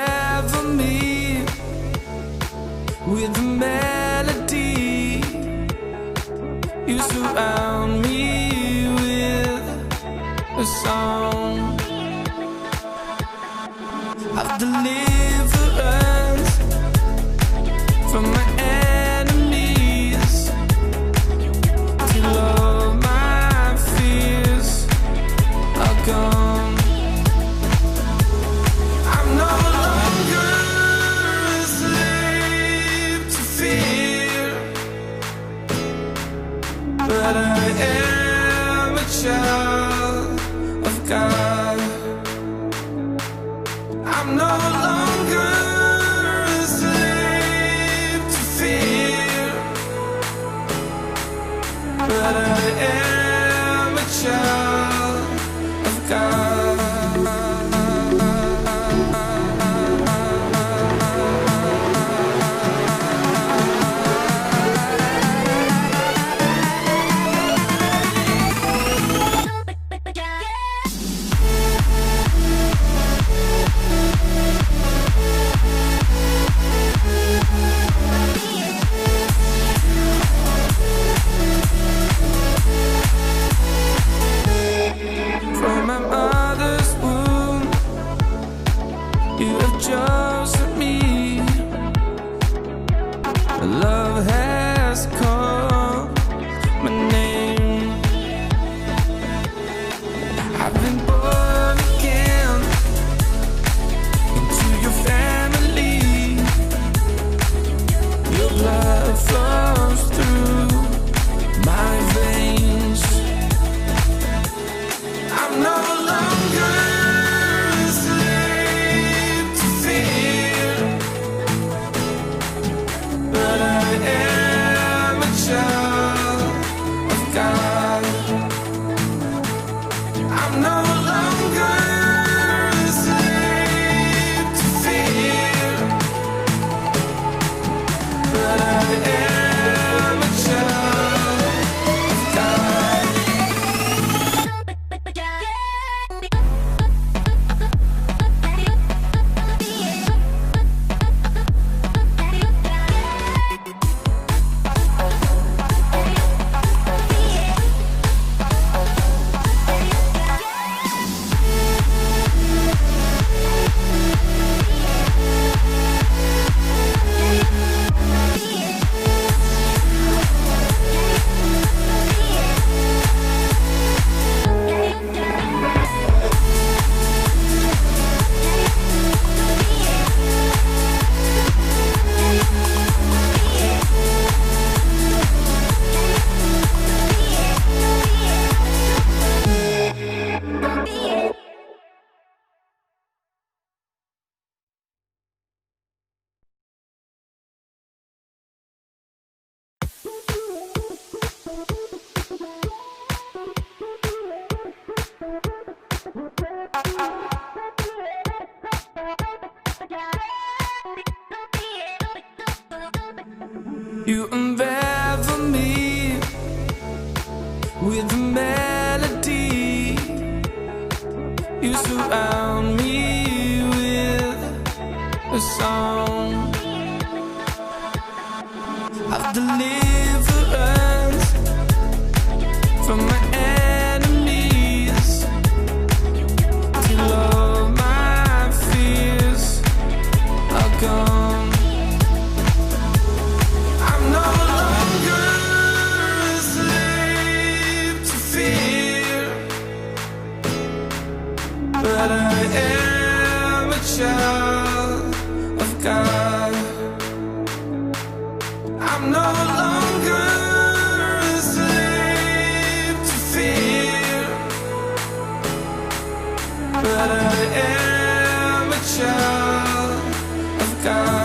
unravel me with a melody. You surround me with a song of deliverance from my enemies, till all my fears are gone. I'm no longer a slave to fear, but I am a child of God. I'm no longer a slave to fear, but I am a child of God. From my mother's womb, you have chosen me. Love has called my name. I've been born again into your family. Your blood flows through my veins. I'm no longer a slave to fear, but I am a child of God. I'm no longer a slave to fear, but I am a child of God. You unravel me with a melody. You surround me with a song of deliverance from my enemies, till all my fears are gone. I'm no longer a slave to fear, but I am a child of God. I'm no longer a slave to fear, but I am a child of God.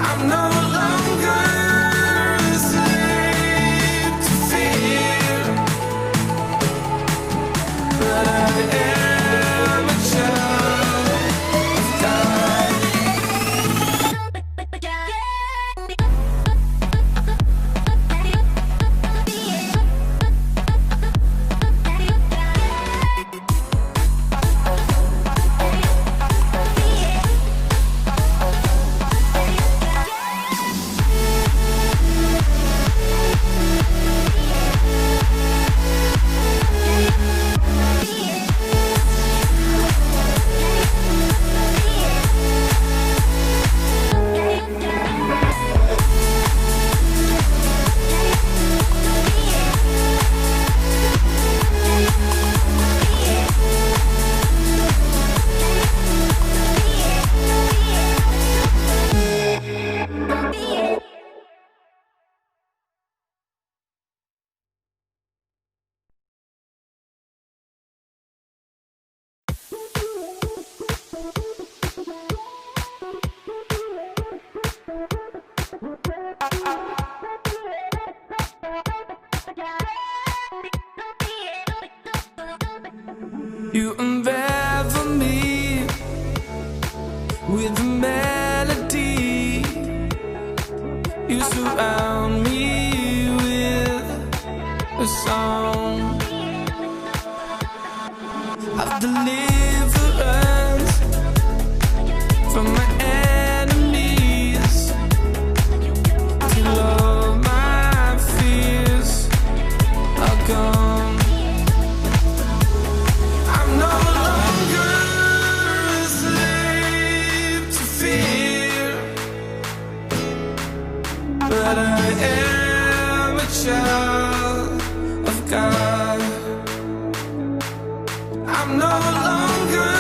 I'm no longer a slave to fear, but I am a child of God. You unravel me with a melody. You surround me with a song of deliverance from my enemies, till all my fears are gone. I'm no longer a slave to fear, but I am a child of God. I'm no longer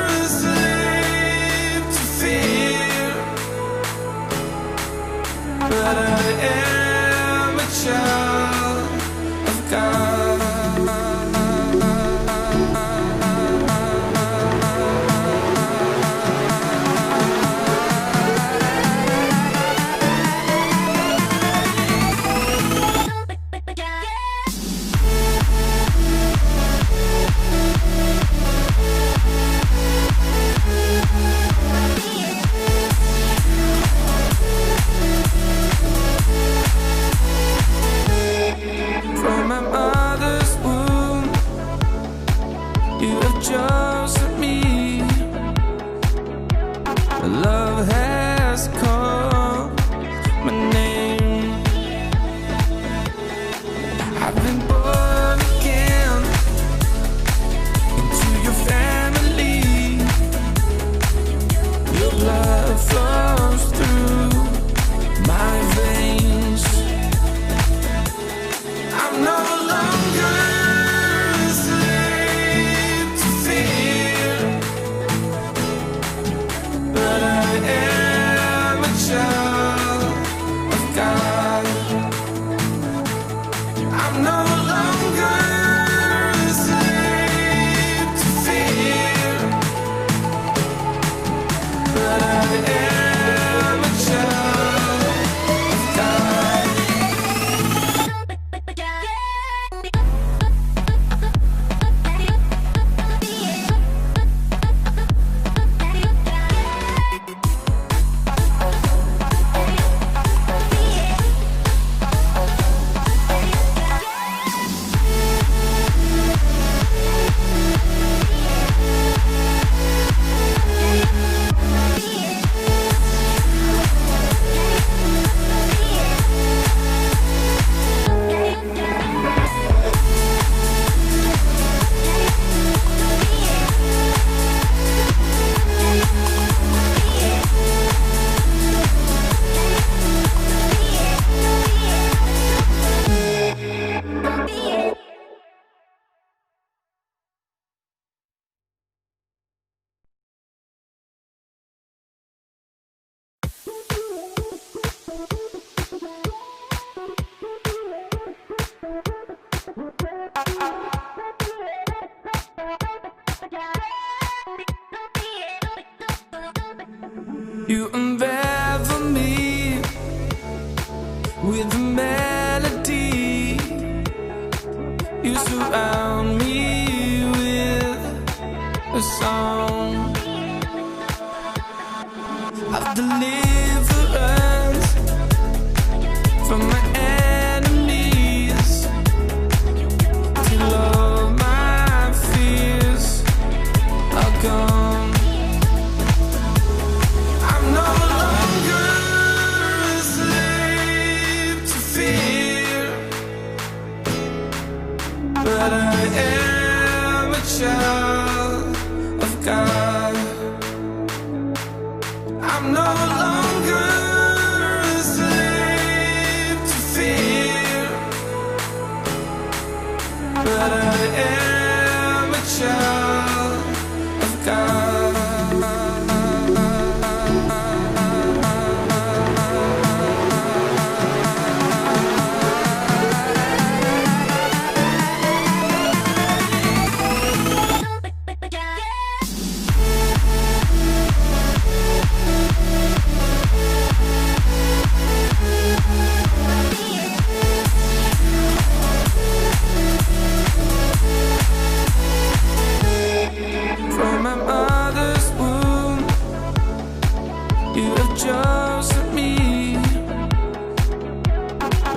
a slave to fear, but I am a child of God. From my mother's womb, you have chosen me. Love has called my name. I've been born again into your family. Your blood flows through my veins. I'm no longer a slave to fear, but I am a child of God. I'm no longer a slave to fear, but I am a child of God. You unravel me with a melody. You surround me with a song of deliverance from my enemies, till all my fears are gone. I'm no longer a slave to fear, but I am a child of God. I'm no longer a slave to fear, but I am a child of God. From my mother's womb, you have chosen me.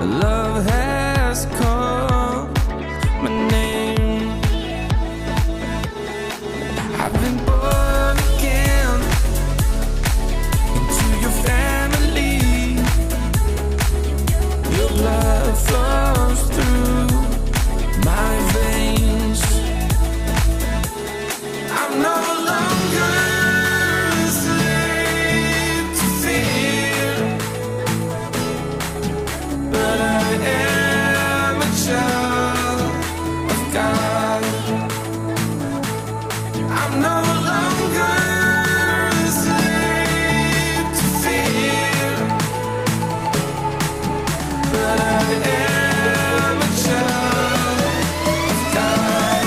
Love has called my name. I've been born again into your family. Your blood flows through my veins. I'm no longer a slave to fear, but I am a child of God. I'm no longer a slave to fear, but I am a child of God.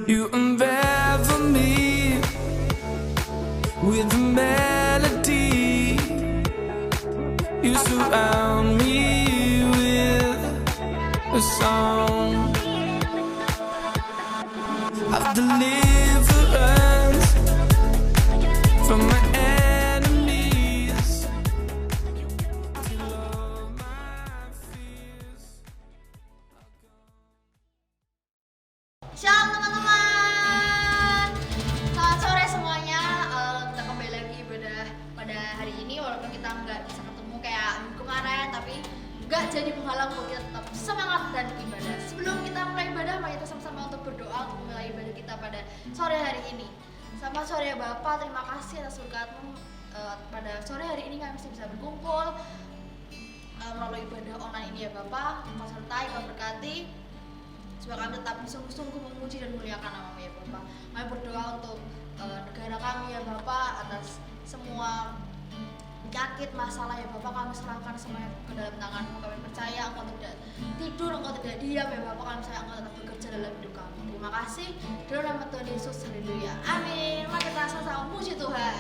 You unravel me with a melody. You surround me with a song of deliverance from my enemies, till all my fears are gone. Shalom teman-teman, selamat sore semuanya. Kita kembali lagi ibadah pada hari ini, walaupun kita nggak bisa ketemu kayak minggu kemarin, tapi nggak jadi penghalang buat kita tetap semangat dan ibadah. Sebelum kita mulai ibadah, mari kita sama-sama untuk berdoa untuk memulai ibadah kita pada sore hari ini. Selamat sore ya Bapak, terima kasih atas berkat-Mu. Pada sore hari ini kami masih bisa berkumpul melalui ibadah online ini ya Bapak. Kau sertai, Kau berkati, supaya kami tetap sungguh-sungguh memuji dan muliakan nama-Mu ya Bapak. Kami berdoa untuk negara kami ya Bapak, atas semua penyakit, masalah ya Bapak, kami serahkan semuanya ke dalam tangan-Mu. Kami percaya Engkau tidak tidur, Engkau tidak diam ya Bapak, kami percaya Engkau tetap bekerja dalam hidup kami. Terima kasih, dalam nama Tuhan Yesus, haleluya, amin. Mari kita sama-sama puji Tuhan.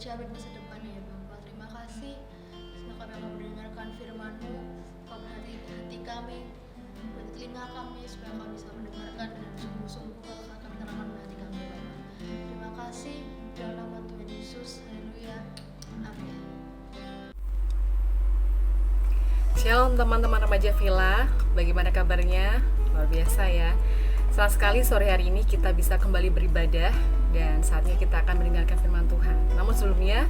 kerja dan masa depan ya Bapa. Terima kasih sudah kami akan mendengarkan firman-Mu. Kau berhati hati kami, berhati telinga kami supaya kami bisa mendengarkan dan sungguh-sungguh akan kami terangkan hati kami Bapa. Terima kasih dalam nama Tuhan Yesus. Haleluya. Amin. Shalom teman-teman remaja Villa, bagaimana kabarnya? Luar biasa ya. Senang sekali sore hari ini kita bisa kembali beribadah dan saatnya kita akan mendengarkan firman Tuhan. Namun sebelumnya,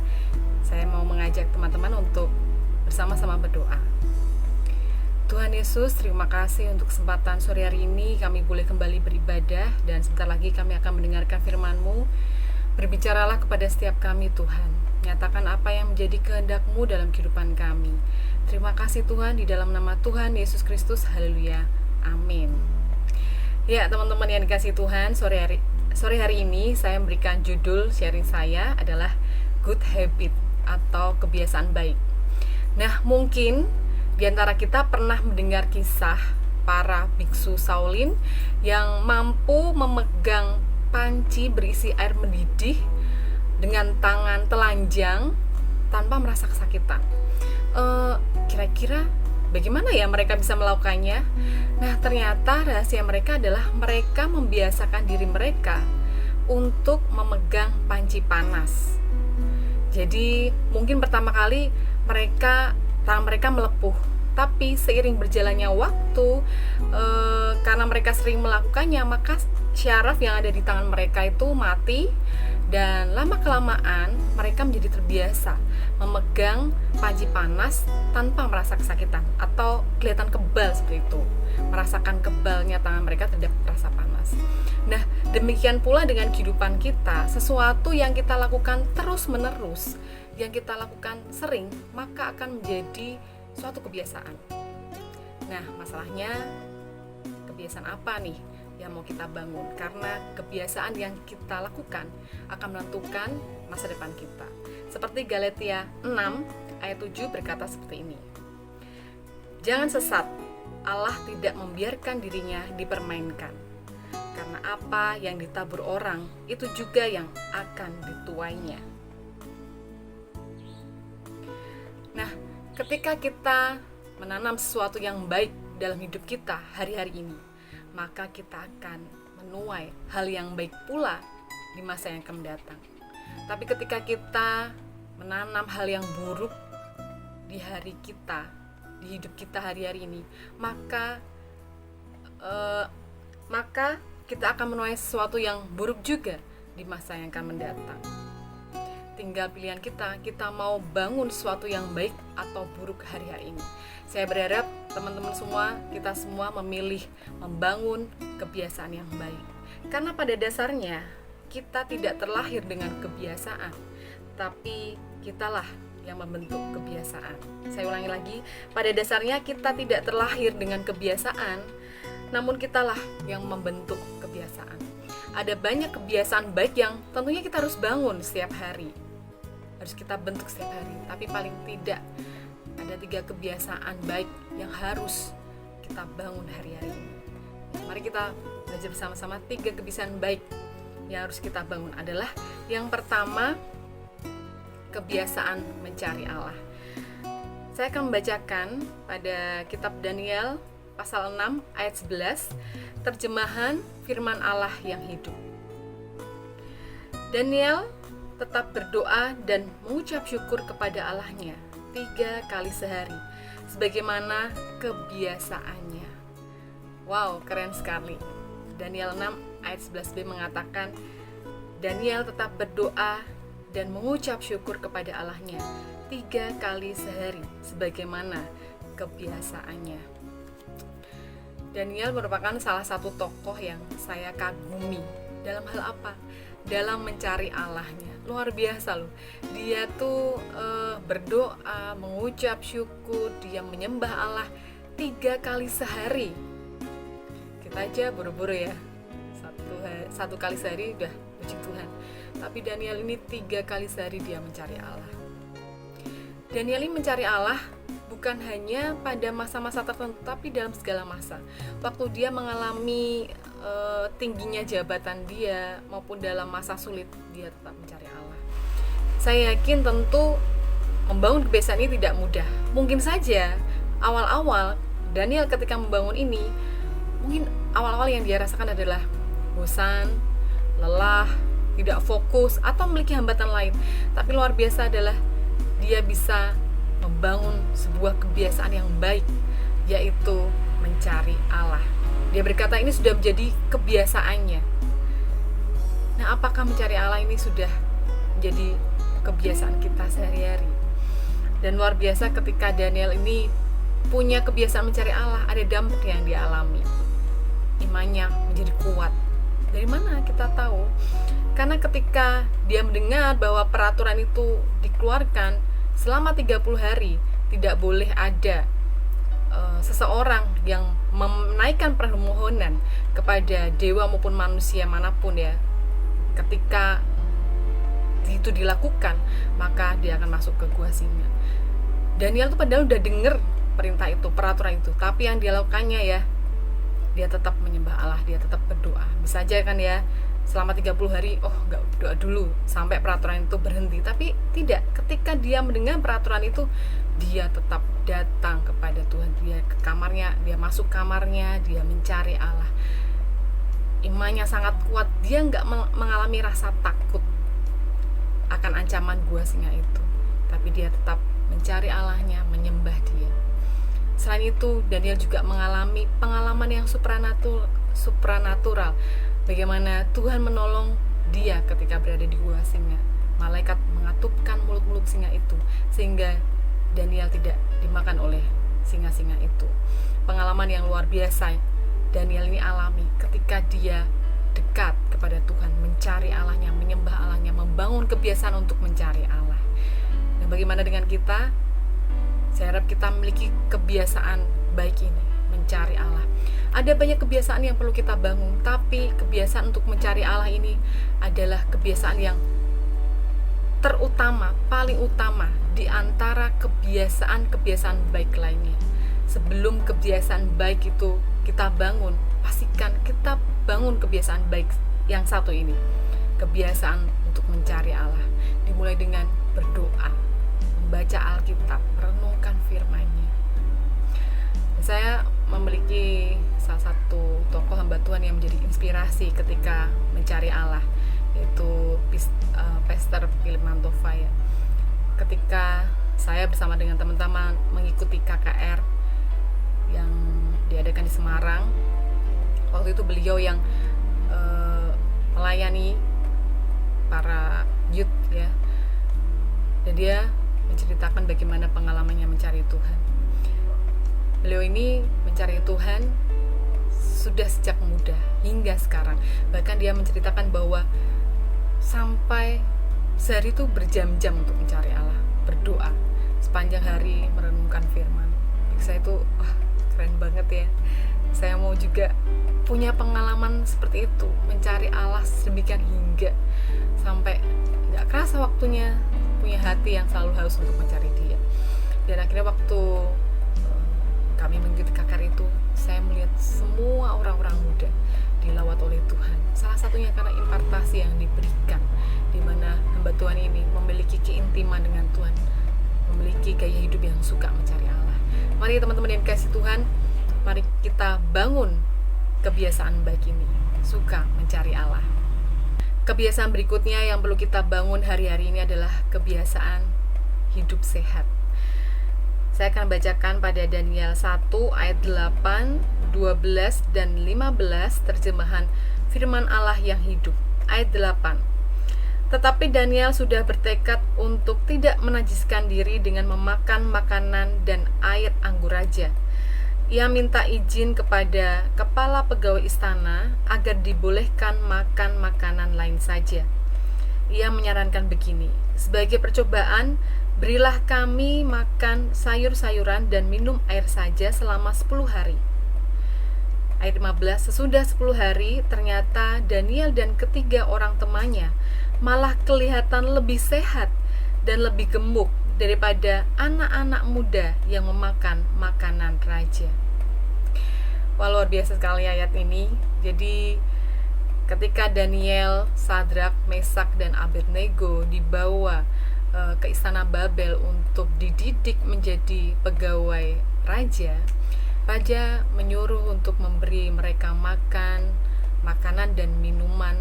saya mau mengajak teman-teman untuk bersama-sama berdoa. Tuhan Yesus, terima kasih untuk kesempatan sore hari ini kami boleh kembali beribadah dan sebentar lagi kami akan mendengarkan firman-Mu. Berbicaralah kepada setiap kami Tuhan. Nyatakan apa yang menjadi kehendak-Mu dalam kehidupan kami. Terima kasih Tuhan, di dalam nama Tuhan Yesus Kristus. Haleluya. Amin. Ya teman-teman yang dikasih Tuhan, sore hari ini saya memberikan judul sharing saya adalah Good Habit atau kebiasaan baik. Nah, mungkin di antara kita pernah mendengar kisah para biksu Shaolin yang mampu memegang panci berisi air mendidih dengan tangan telanjang tanpa merasa kesakitan. Kira-kira bagaimana ya mereka bisa melakukannya? Nah, ternyata rahasia mereka adalah mereka membiasakan diri mereka untuk memegang panci panas. Jadi mungkin pertama kali tangan mereka melepuh, tapi seiring berjalannya waktu, karena mereka sering melakukannya, maka syaraf yang ada di tangan mereka itu mati. Dan lama-kelamaan mereka menjadi terbiasa memegang panci panas tanpa merasa kesakitan atau kelihatan kebal seperti itu, merasakan kebalnya tangan mereka terhadap rasa panas. Nah, demikian pula dengan kehidupan kita, sesuatu yang kita lakukan terus-menerus, yang kita lakukan sering, maka akan menjadi suatu kebiasaan. Nah, masalahnya kebiasaan apa nih yang mau kita bangun? Karena kebiasaan yang kita lakukan akan menentukan masa depan kita. Seperti Galatia 6 ayat 7 berkata seperti ini. Jangan sesat, Allah tidak membiarkan dirinya dipermainkan. Karena apa yang ditabur orang, itu juga yang akan dituainya. Nah, ketika kita menanam sesuatu yang baik dalam hidup kita hari-hari ini, maka kita akan menuai hal yang baik pula di masa yang akan mendatang. Tapi ketika kita menanam hal yang buruk di hari kita, di hidup kita hari-hari ini, maka kita akan menuai sesuatu yang buruk juga di masa yang akan mendatang. Tinggal pilihan kita mau bangun sesuatu yang baik atau buruk hari-hari ini. Saya berharap teman-teman semua, kita semua memilih membangun kebiasaan yang baik. Karena pada dasarnya kita tidak terlahir dengan kebiasaan, tapi kitalah yang membentuk kebiasaan. Saya ulangi lagi, pada dasarnya kita tidak terlahir dengan kebiasaan, namun kitalah yang membentuk kebiasaan. Ada banyak kebiasaan baik yang tentunya kita harus bangun setiap hari, harus kita bentuk setiap hari. Tapi paling tidak ada 3 kebiasaan baik yang harus kita bangun hari-hari ini. Mari kita belajar bersama-sama 3 kebiasaan baik yang harus kita bangun. Adalah yang pertama, kebiasaan mencari Allah. Saya akan membacakan pada kitab Daniel pasal 6 ayat 11, terjemahan firman Allah yang hidup. Daniel tetap berdoa dan mengucap syukur kepada Allahnya 3 kali sehari, sebagaimana kebiasaannya. Wow, keren sekali. Daniel 6 ayat 11b mengatakan, Daniel tetap berdoa dan mengucap syukur kepada Allahnya 3 kali sehari, sebagaimana kebiasaannya. Daniel merupakan salah satu tokoh yang saya kagumi. Dalam hal apa? Dalam mencari Allahnya. Luar biasa loh. Dia tuh berdoa, mengucap syukur, dia menyembah Allah 3 kali sehari. Kita aja buru-buru ya, satu kali sehari udah puji Tuhan. Tapi Daniel ini 3 kali sehari dia mencari Allah. Daniel ini mencari Allah bukan hanya pada masa-masa tertentu, tapi dalam segala masa. Waktu dia mengalami tingginya jabatan dia, maupun dalam masa sulit, dia tetap mencari Allah. Saya yakin tentu membangun kebiasaan ini tidak mudah. Mungkin saja awal-awal Daniel ketika membangun ini, mungkin awal-awal yang dia rasakan adalah bosan, lelah, tidak fokus, atau memiliki hambatan lain. Tapi luar biasa adalah dia bisa membangun sebuah kebiasaan yang baik, yaitu mencari Allah. Dia berkata ini sudah menjadi kebiasaannya. Nah, apakah mencari Allah ini sudah menjadi kebiasaan kita sehari-hari? Dan luar biasa ketika Daniel ini punya kebiasaan mencari Allah, ada dampak yang dia alami. Imannya menjadi kuat. Dari mana kita tahu? Karena ketika dia mendengar bahwa peraturan itu dikeluarkan selama 30 hari, tidak boleh ada seseorang yang menaikkan permohonan kepada dewa maupun manusia manapun ya. Ketika itu dilakukan, maka dia akan masuk ke gua singa. Daniel tuh padahal udah denger perintah itu, peraturan itu, tapi yang dia lakukannya ya, dia tetap menyembah Allah, dia tetap berdoa. Bisa aja kan ya, selama 30 hari, gak berdoa dulu sampai peraturan itu berhenti. Tapi tidak, ketika dia mendengar peraturan itu, dia tetap datang kepada Tuhan. Dia ke kamarnya, dia masuk kamarnya, dia mencari Allah. Imannya sangat kuat, dia gak mengalami rasa takut akan ancaman gua singa itu. Tapi dia tetap mencari Allahnya, menyembah dia. Selain itu, Daniel juga mengalami pengalaman yang supranatural. Bagaimana Tuhan menolong dia ketika berada di gua singa. Malaikat mengatupkan mulut-mulut singa itu sehingga Daniel tidak dimakan oleh singa-singa itu. Pengalaman yang luar biasa Daniel ini alami ketika dia dekat kepada Tuhan, mencari Allahnya, menyembah Allahnya, membangun kebiasaan untuk mencari Allah. Dan bagaimana dengan kita? Saya harap kita memiliki kebiasaan baik ini, mencari Allah. Ada banyak kebiasaan yang perlu kita bangun, tapi kebiasaan untuk mencari Allah ini adalah kebiasaan yang terutama, paling utama di antara kebiasaan-kebiasaan baik lainnya. Sebelum kebiasaan baik itu kita bangun, pastikan kita bangun kebiasaan baik yang satu ini, kebiasaan untuk mencari Allah. Dimulai dengan berdoa, membaca Alkitab, merenungkan firman-Nya. Saya memiliki salah satu tokoh hamba Tuhan yang menjadi inspirasi ketika mencari Allah, yaitu Pastor Philip Mantova ya. Ketika saya bersama dengan teman-teman mengikuti KKR yang diadakan di Semarang, waktu itu beliau yang melayani para youth ya, dan dia menceritakan bagaimana pengalamannya mencari Tuhan. Beliau ini mencari Tuhan sudah sejak muda hingga sekarang. Bahkan dia menceritakan bahwa sampai sehari itu berjam-jam untuk mencari Allah, berdoa sepanjang hari, merenungkan firman. Bagi saya itu keren banget ya. Saya mau juga punya pengalaman seperti itu, mencari Allah sedemikian hingga sampai gak kerasa waktunya, punya hati yang selalu haus untuk mencari Dia. Dan akhirnya waktu kami mengikuti KKR itu, saya melihat semua orang-orang muda dilawat oleh Tuhan. Salah satunya karena impartasi yang diberikan, di mana hamba Tuhan ini memiliki keintiman dengan Tuhan, memiliki gaya hidup yang suka mencari Allah. Mari teman-teman yang kasih Tuhan, mari kita bangun kebiasaan baik ini, suka mencari Allah. Kebiasaan berikutnya yang perlu kita bangun hari-hari ini adalah kebiasaan hidup sehat. Saya akan bacakan pada Daniel 1 ayat 8, 12, dan 15 terjemahan firman Allah yang hidup. Ayat 8. Tetapi Daniel sudah bertekad untuk tidak menajiskan diri dengan memakan makanan dan air anggur raja. Ia minta izin kepada kepala pegawai istana agar dibolehkan makan makanan lain saja. Ia menyarankan begini, sebagai percobaan, berilah kami makan sayur-sayuran dan minum air saja selama 10 hari. Ayat 15, sesudah 10 hari, ternyata Daniel dan ketiga orang temannya malah kelihatan lebih sehat dan lebih gemuk daripada anak-anak muda yang memakan makanan raja. Wah, luar biasa sekali ayat ini. Jadi ketika Daniel, Sadrak, Mesak, dan Abednego dibawa ke istana Babel untuk dididik menjadi pegawai raja, raja menyuruh untuk memberi mereka makanan dan minuman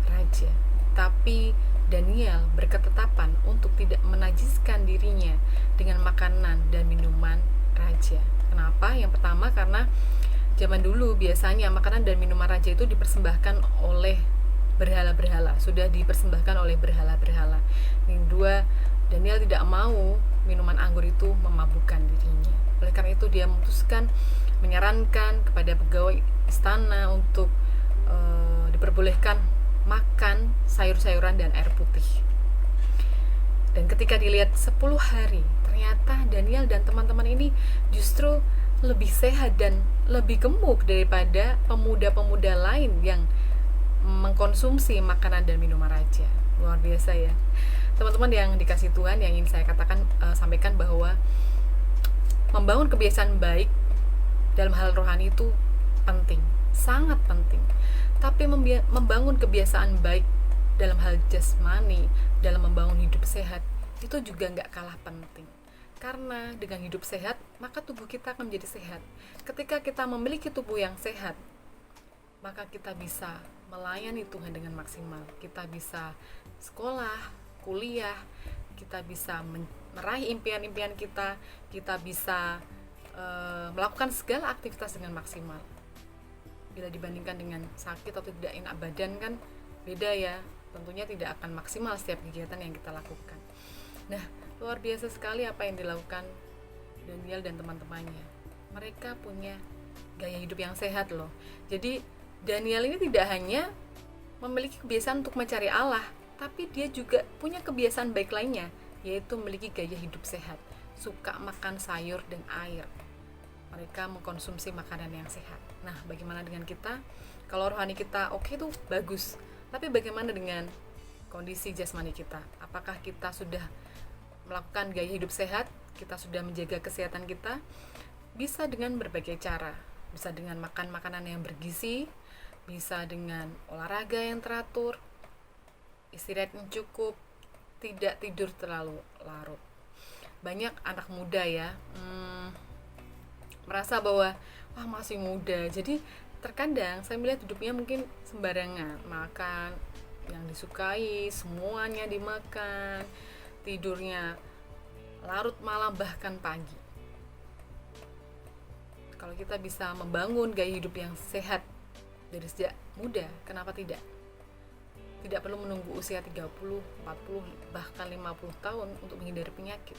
raja. Tapi Daniel berketetapan untuk tidak menajiskan dirinya dengan makanan dan minuman raja. Kenapa? Yang pertama, karena zaman dulu biasanya makanan dan minuman raja itu dipersembahkan oleh berhala-berhala, sudah dipersembahkan oleh berhala-berhala. Yang kedua, Daniel tidak mau minuman anggur itu memabukkan dirinya. Oleh karena itu dia memutuskan menyarankan kepada pegawai istana untuk diperbolehkan makan sayur-sayuran dan air putih. Dan ketika dilihat 10 hari, ternyata Daniel dan teman-teman ini justru lebih sehat dan lebih gemuk daripada pemuda-pemuda lain yang mengkonsumsi makanan dan minuman raja. Luar biasa ya. Teman-teman yang dikasih Tuhan, yang ingin saya sampaikan bahwa membangun kebiasaan baik dalam hal rohani itu penting, sangat penting. Tapi membangun kebiasaan baik dalam hal jasmani, dalam membangun hidup sehat, itu juga nggak kalah penting. Karena dengan hidup sehat, maka tubuh kita akan menjadi sehat. Ketika kita memiliki tubuh yang sehat, maka kita bisa melayani Tuhan dengan maksimal. Kita bisa sekolah, kuliah, kita bisa meraih impian-impian kita bisa melakukan segala aktivitas dengan maksimal. Bila dibandingkan dengan sakit atau tidak enak badan kan beda ya, tentunya tidak akan maksimal setiap kegiatan yang kita lakukan. Nah, luar biasa sekali apa yang dilakukan Daniel dan teman-temannya. Mereka punya gaya hidup yang sehat loh. Jadi Daniel ini tidak hanya memiliki kebiasaan untuk mencari Allah, tapi dia juga punya kebiasaan baik lainnya, yaitu memiliki gaya hidup sehat, suka makan sayur dan air. Mereka mengkonsumsi makanan yang sehat. Nah, bagaimana dengan kita? Kalau rohani kita oke itu bagus, tapi bagaimana dengan kondisi jasmani kita? Apakah kita sudah melakukan gaya hidup sehat? Kita sudah menjaga kesehatan kita? Bisa dengan berbagai cara. Bisa dengan makan makanan yang bergizi, bisa dengan olahraga yang teratur, istirahat yang cukup, tidak tidur terlalu larut. Banyak anak muda ya merasa bahwa wah masih muda, jadi terkadang saya melihat hidupnya mungkin sembarangan, makan yang disukai semuanya dimakan, tidurnya larut malam bahkan pagi. Kalau kita bisa membangun gaya hidup yang sehat dari sejak muda, kenapa tidak? Tidak perlu menunggu usia 30, 40, bahkan 50 tahun untuk menghindari penyakit.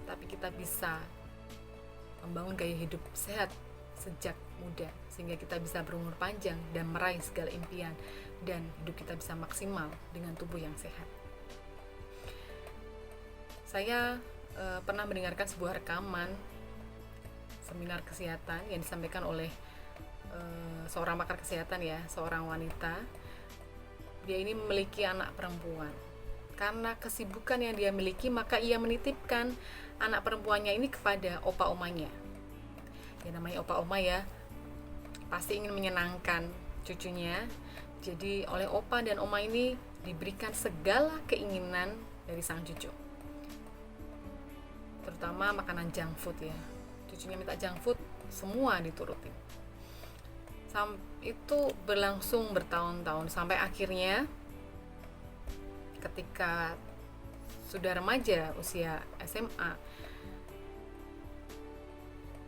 Tapi kita bisa membangun gaya hidup sehat sejak muda, sehingga kita bisa berumur panjang dan meraih segala impian, dan hidup kita bisa maksimal dengan tubuh yang sehat. Saya pernah mendengarkan sebuah rekaman seminar kesehatan yang disampaikan oleh seorang pakar kesehatan ya, seorang wanita. Dia ini memiliki anak perempuan. Karena kesibukan yang dia miliki, maka ia menitipkan anak perempuannya ini kepada opa-omanya. Ya namanya opa-oma ya, pasti ingin menyenangkan cucunya. Jadi oleh opa dan oma ini diberikan segala keinginan dari sang cucu, terutama makanan junk food ya. Cucunya minta junk food, semua diturutin. Itu berlangsung bertahun-tahun, sampai akhirnya ketika sudah remaja, usia SMA,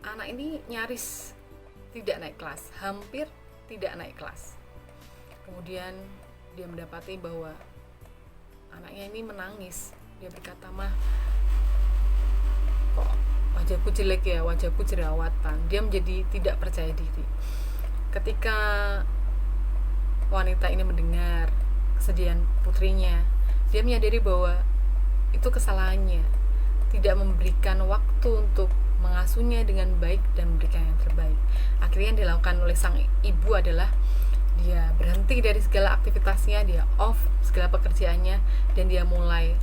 anak ini nyaris tidak naik kelas, hampir tidak naik kelas. Kemudian dia mendapati bahwa anaknya ini menangis. Dia berkata, "Mah, kok wajahku jelek ya, wajahku jerawatan." Dia menjadi tidak percaya diri. Ketika wanita ini mendengar kesedihan putrinya, dia menyadari bahwa itu kesalahannya, tidak memberikan waktu untuk mengasuhnya dengan baik dan memberikan yang terbaik. Akhirnya yang dilakukan oleh sang ibu adalah dia berhenti dari segala aktivitasnya, dia off segala pekerjaannya, dan dia mulai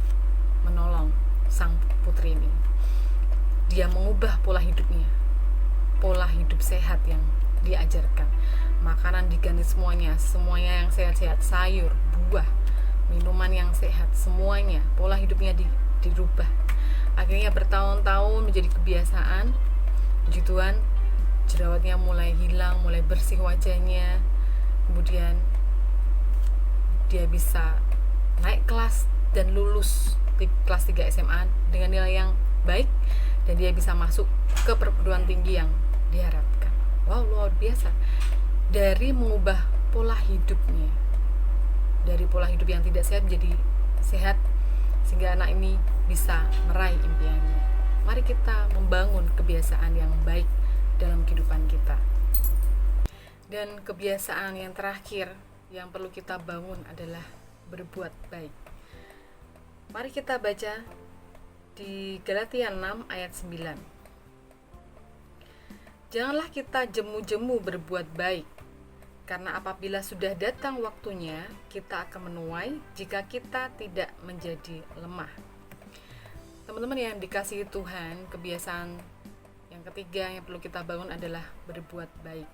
menolong sang putri ini. Dia mengubah pola hidupnya, pola hidup sehat yang diajarkan. Makanan diganti semuanya yang sehat-sehat, sayur, buah, minuman yang sehat, semuanya. Pola hidupnya dirubah. Akhirnya bertahun-tahun menjadi kebiasaan. Puji Tuhan, jerawatnya mulai hilang, mulai bersih wajahnya. Kemudian dia bisa naik kelas dan lulus di kelas 3 SMA dengan nilai yang baik, dan dia bisa masuk ke perguruan tinggi yang diharapkan. Wow, luar biasa. Dari mengubah pola hidupnya, dari pola hidup yang tidak sehat menjadi sehat, sehingga anak ini bisa meraih impiannya. Mari kita membangun kebiasaan yang baik dalam kehidupan kita. Dan kebiasaan yang terakhir yang perlu kita bangun adalah berbuat baik. Mari kita baca di Galatia 6 ayat 9. Janganlah kita jemu-jemu berbuat baik, karena apabila sudah datang waktunya, kita akan menuai jika kita tidak menjadi lemah. Teman-teman yang dikasihi Tuhan, kebiasaan yang ketiga yang perlu kita bangun adalah berbuat baik.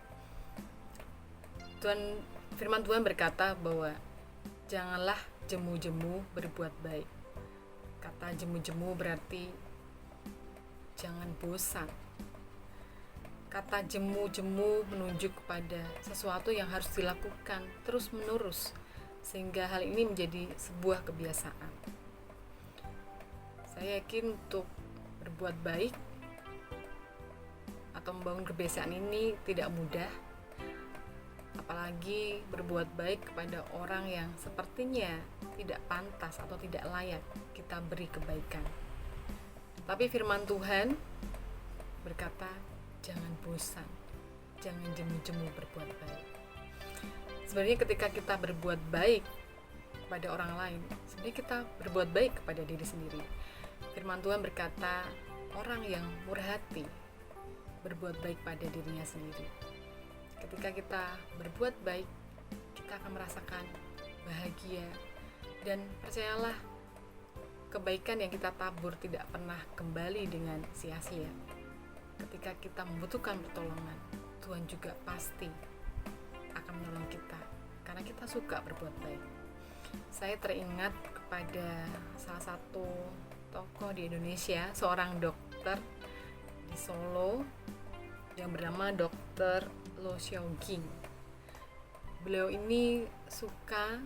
Firman Tuhan berkata bahwa janganlah jemu-jemu berbuat baik. Kata jemu-jemu berarti jangan bosan. Kata jemu-jemu menunjuk kepada sesuatu yang harus dilakukan terus-menerus, sehingga hal ini menjadi sebuah kebiasaan. Saya yakin untuk berbuat baik atau membangun kebiasaan ini tidak mudah, apalagi berbuat baik kepada orang yang sepertinya tidak pantas atau tidak layak kita beri kebaikan. Tapi firman Tuhan berkata, jangan bosan, jangan jemu-jemu berbuat baik. Sebenarnya ketika kita berbuat baik kepada orang lain, sebenarnya kita berbuat baik kepada diri sendiri. Firman Tuhan berkata, orang yang murah hati berbuat baik pada dirinya sendiri. Ketika kita berbuat baik, kita akan merasakan bahagia, dan percayalah, kebaikan yang kita tabur tidak pernah kembali dengan sia-sia. Ketika kita membutuhkan pertolongan, Tuhan juga pasti akan menolong kita, karena kita suka berbuat baik. Saya teringat kepada salah satu tokoh di Indonesia, seorang dokter di Solo yang bernama Dr. Lo Xiaoqing. Beliau ini suka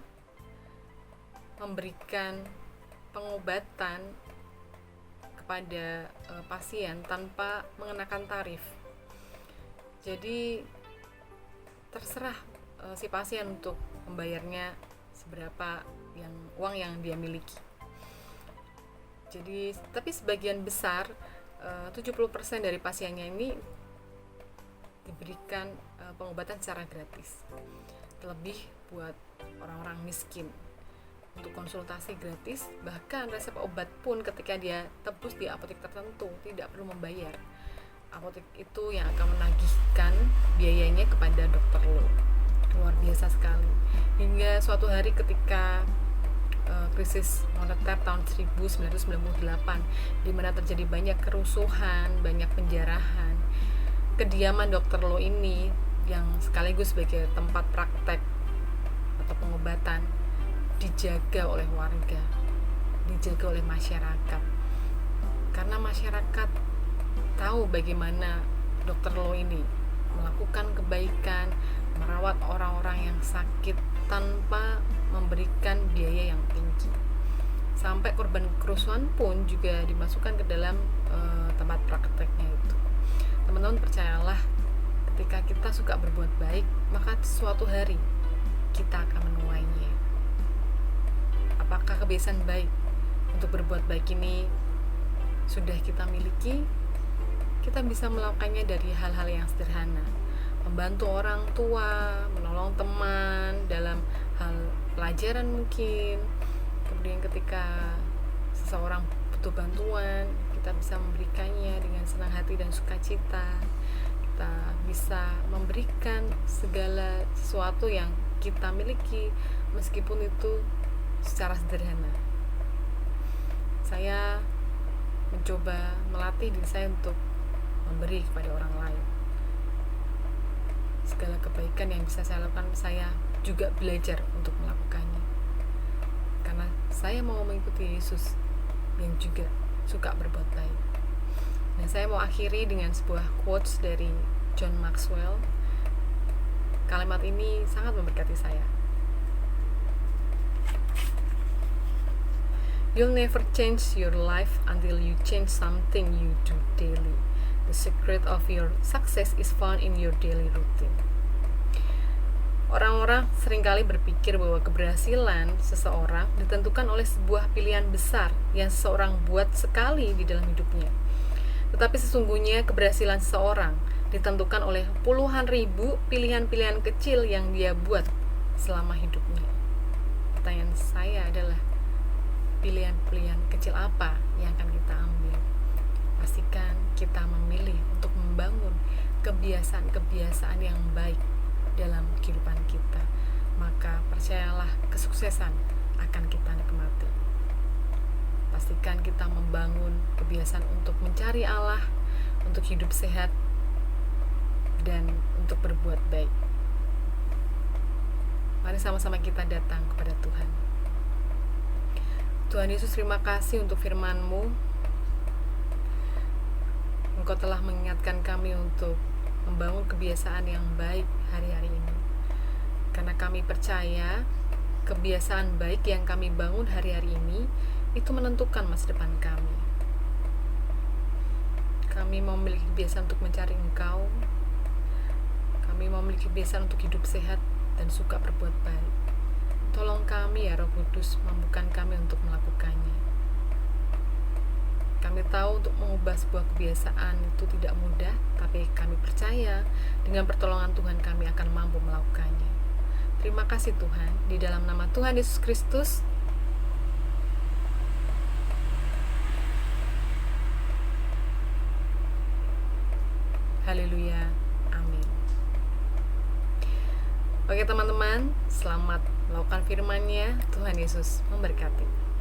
memberikan pengobatan kepada pasien tanpa mengenakan tarif. Jadi terserah si pasien untuk membayarnya seberapa uang yang dia miliki. Jadi tapi sebagian besar 70% dari pasiennya ini diberikan pengobatan secara gratis. Terlebih buat orang-orang miskin, untuk konsultasi gratis, bahkan resep obat pun ketika dia tebus di apotek tertentu tidak perlu membayar. Apotek itu yang akan menagihkan biayanya kepada dokter Lo. Luar biasa sekali. Hingga suatu hari ketika krisis moneter tahun 1998, di mana terjadi banyak kerusuhan, banyak penjarahan, kediaman dokter Lo ini yang sekaligus sebagai tempat praktek atau pengobatan dijaga oleh warga, dijaga oleh masyarakat, karena masyarakat tahu bagaimana dokter Lo ini melakukan kebaikan, merawat orang-orang yang sakit tanpa memberikan biaya yang tinggi. Sampai korban kerusuhan pun juga dimasukkan ke dalam tempat prakteknya itu. Teman-teman percayalah, ketika kita suka berbuat baik, maka suatu hari kita akan menuainya. Apakah kebiasaan baik untuk berbuat baik ini sudah kita miliki? Kita bisa melakukannya dari hal-hal yang sederhana, membantu orang tua, menolong teman dalam hal pelajaran mungkin. Kemudian ketika seseorang butuh bantuan, kita bisa memberikannya dengan senang hati dan sukacita. Kita bisa memberikan segala sesuatu yang kita miliki, meskipun itu secara sederhana. Saya mencoba melatih diri saya untuk memberi kepada orang lain. Segala kebaikan yang bisa saya lakukan, saya juga belajar untuk melakukannya. Karena saya mau mengikuti Yesus, yang juga suka berbuat baik. Nah, saya mau akhiri dengan sebuah quotes dari John Maxwell. Kalimat ini sangat memberkati saya. You'll never change your life until you change something you do daily. The secret of your success is found in your daily routine. Orang-orang seringkali berpikir bahwa keberhasilan seseorang ditentukan oleh sebuah pilihan besar yang seseorang buat sekali di dalam hidupnya. Tetapi sesungguhnya keberhasilan seseorang ditentukan oleh puluhan ribu pilihan-pilihan kecil yang dia buat selama hidupnya. Pertanyaan saya adalah, pilihan-pilihan kecil apa yang akan kita ambil? Pastikan kita memilih untuk membangun kebiasaan-kebiasaan yang baik dalam kehidupan kita, maka percayalah kesuksesan akan kita nikmati. Pastikan kita membangun kebiasaan untuk mencari Allah, untuk hidup sehat, dan untuk berbuat baik. Mari sama-sama kita datang kepada Tuhan. Tuhan Yesus, terima kasih untuk firman-Mu. Engkau telah mengingatkan kami untuk membangun kebiasaan yang baik hari-hari ini. Karena kami percaya kebiasaan baik yang kami bangun hari-hari ini itu menentukan masa depan kami. Kami mau memiliki kebiasaan untuk mencari Engkau. Kami mau memiliki kebiasaan untuk hidup sehat dan suka berbuat baik. Tolong kami ya Roh Kudus, mampukan kami untuk melakukannya. Kami tahu untuk mengubah sebuah kebiasaan itu tidak mudah, tapi kami percaya dengan pertolongan Tuhan kami akan mampu melakukannya. Terima kasih Tuhan, di dalam nama Tuhan Yesus Kristus. Haleluya, amin. Oke teman-teman, selamat melakukan firman-Nya. Tuhan Yesus memberkati.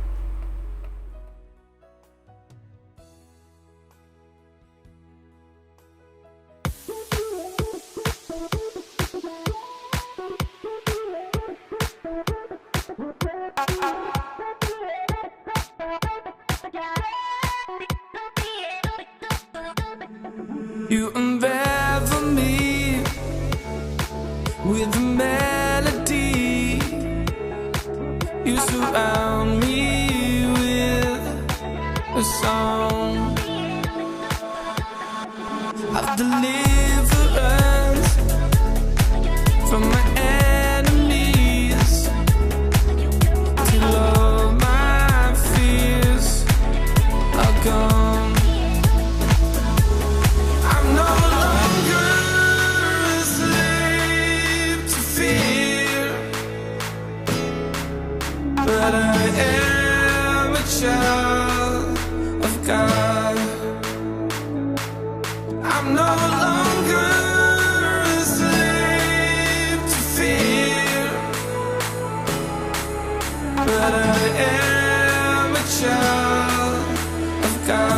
You unravel me with a melody. You surround me with a song of deliverance from my enemies, till all my fears are gone. I'm no longer a slave to fear, but I am a child of God. I'm no longer a slave to fear, but I am a child of God.